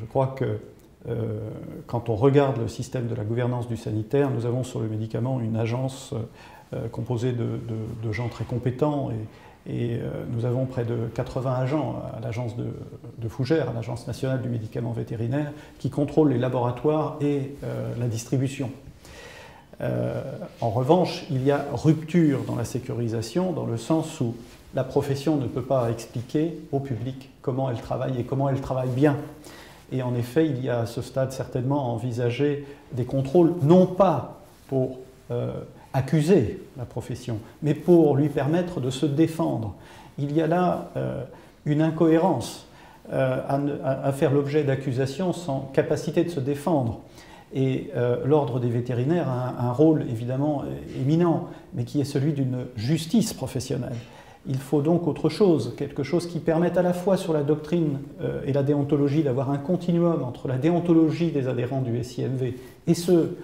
Je crois que quand on regarde le système de la gouvernance du sanitaire, nous avons sur le médicament une agence composée de gens très compétents et nous avons près de 80 agents à l'agence de Fougères, à l'Agence nationale du médicament vétérinaire, qui contrôlent les laboratoires et la distribution. En revanche, il y a rupture dans la sécurisation dans le sens où la profession ne peut pas expliquer au public comment elle travaille et comment elle travaille bien. Et en effet, il y a à ce stade certainement à envisager des contrôles, non pas pour accuser la profession, mais pour lui permettre de se défendre. Il y a là une incohérence à faire l'objet d'accusations sans capacité de se défendre. Et l'ordre des vétérinaires a un rôle évidemment éminent, mais qui est celui d'une justice professionnelle. Il faut donc autre chose, quelque chose qui permette à la fois sur la doctrine et la déontologie d'avoir un continuum entre la déontologie des adhérents du SIMV et ceux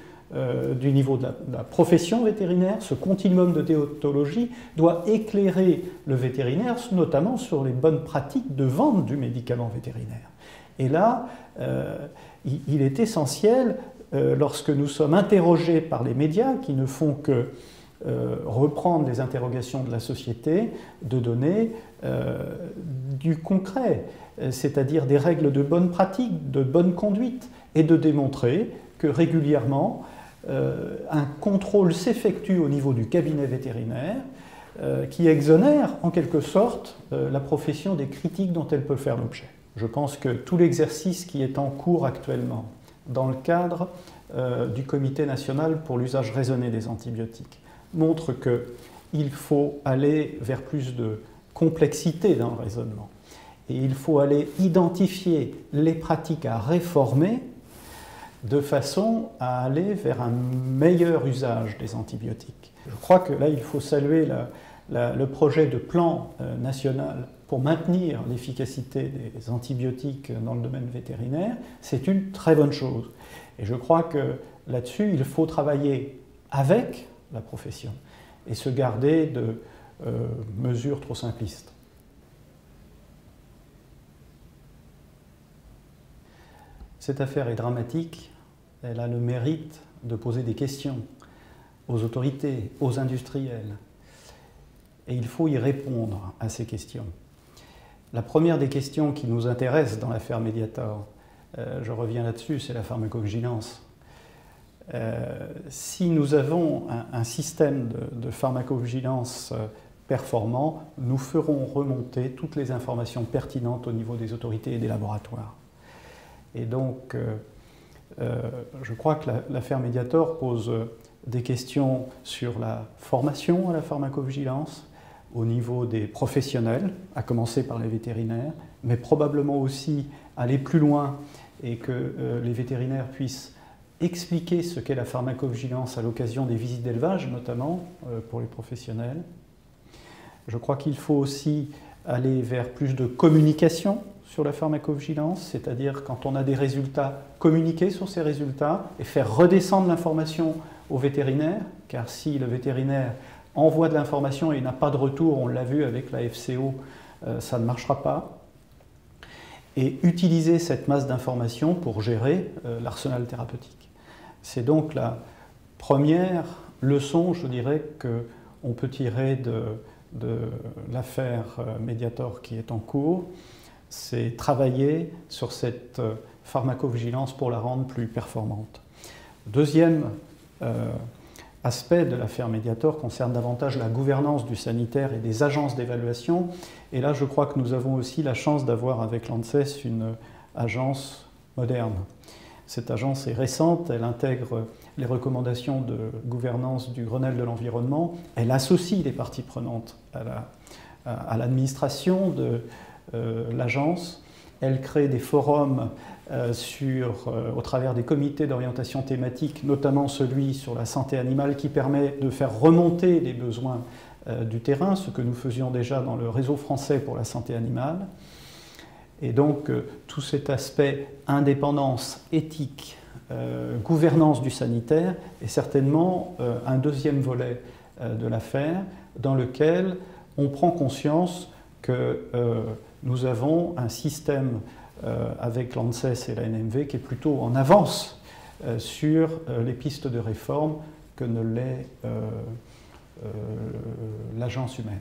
du niveau de la profession vétérinaire. Ce continuum de déontologie doit éclairer le vétérinaire, notamment sur les bonnes pratiques de vente du médicament vétérinaire. Et là, il est essentiel, lorsque nous sommes interrogés par les médias, qui ne font que reprendre les interrogations de la société, de donner du concret, c'est-à-dire des règles de bonne pratique, de bonne conduite, et de démontrer que régulièrement, un contrôle s'effectue au niveau du cabinet vétérinaire qui exonère en quelque sorte la profession des critiques dont elle peut faire l'objet. Je pense que tout l'exercice qui est en cours actuellement dans le cadre du Comité national pour l'usage raisonné des antibiotiques montre qu'il faut aller vers plus de complexité dans le raisonnement. Et il faut aller identifier les pratiques à réformer de façon à aller vers un meilleur usage des antibiotiques. Je crois que là, il faut saluer le projet de plan national pour maintenir l'efficacité des antibiotiques dans le domaine vétérinaire. C'est une très bonne chose. Et je crois que là-dessus, il faut travailler avec la profession et se garder de mesures trop simplistes. Cette affaire est dramatique, elle a le mérite de poser des questions aux autorités, aux industriels, et il faut y répondre à ces questions. La première des questions qui nous intéresse dans l'affaire Mediator, je reviens là-dessus, c'est la pharmacovigilance. Si nous avons un système de pharmacovigilance performant, nous ferons remonter toutes les informations pertinentes au niveau des autorités et des laboratoires. Et donc, je crois que l'affaire Mediator pose des questions sur la formation à la pharmacovigilance, au niveau des professionnels, à commencer par les vétérinaires, mais probablement aussi aller plus loin et que les vétérinaires puissent expliquer ce qu'est la pharmacovigilance à l'occasion des visites d'élevage, notamment pour les professionnels. Je crois qu'il faut aussi aller vers plus de communication sur la pharmacovigilance, c'est-à-dire quand on a des résultats, communiquer sur ces résultats et faire redescendre l'information au vétérinaire, car si le vétérinaire envoie de l'information et il n'a pas de retour, on l'a vu avec la FCO, ça ne marchera pas. Et utiliser cette masse d'informations pour gérer l'arsenal thérapeutique. C'est donc la première leçon, je dirais, qu'on peut tirer de l'affaire Mediator qui est en cours, c'est travailler sur cette pharmacovigilance pour la rendre plus performante. Deuxième aspect de l'affaire Mediator concerne davantage la gouvernance du sanitaire et des agences d'évaluation. Et là, je crois que nous avons aussi la chance d'avoir avec l'ANSES une agence moderne. Cette agence est récente, elle intègre les recommandations de gouvernance du Grenelle de l'environnement, elle associe les parties prenantes à l'administration de l'agence, elle crée des forums au travers des comités d'orientation thématique, notamment celui sur la santé animale qui permet de faire remonter les besoins du terrain, ce que nous faisions déjà dans le réseau français pour la santé animale. Et donc tout cet aspect indépendance, éthique, gouvernance du sanitaire est certainement un deuxième volet de l'affaire dans lequel on prend conscience que nous avons un système avec l'ANSES et la NMV, qui est plutôt en avance sur les pistes de réforme que ne l'est l'agence humaine.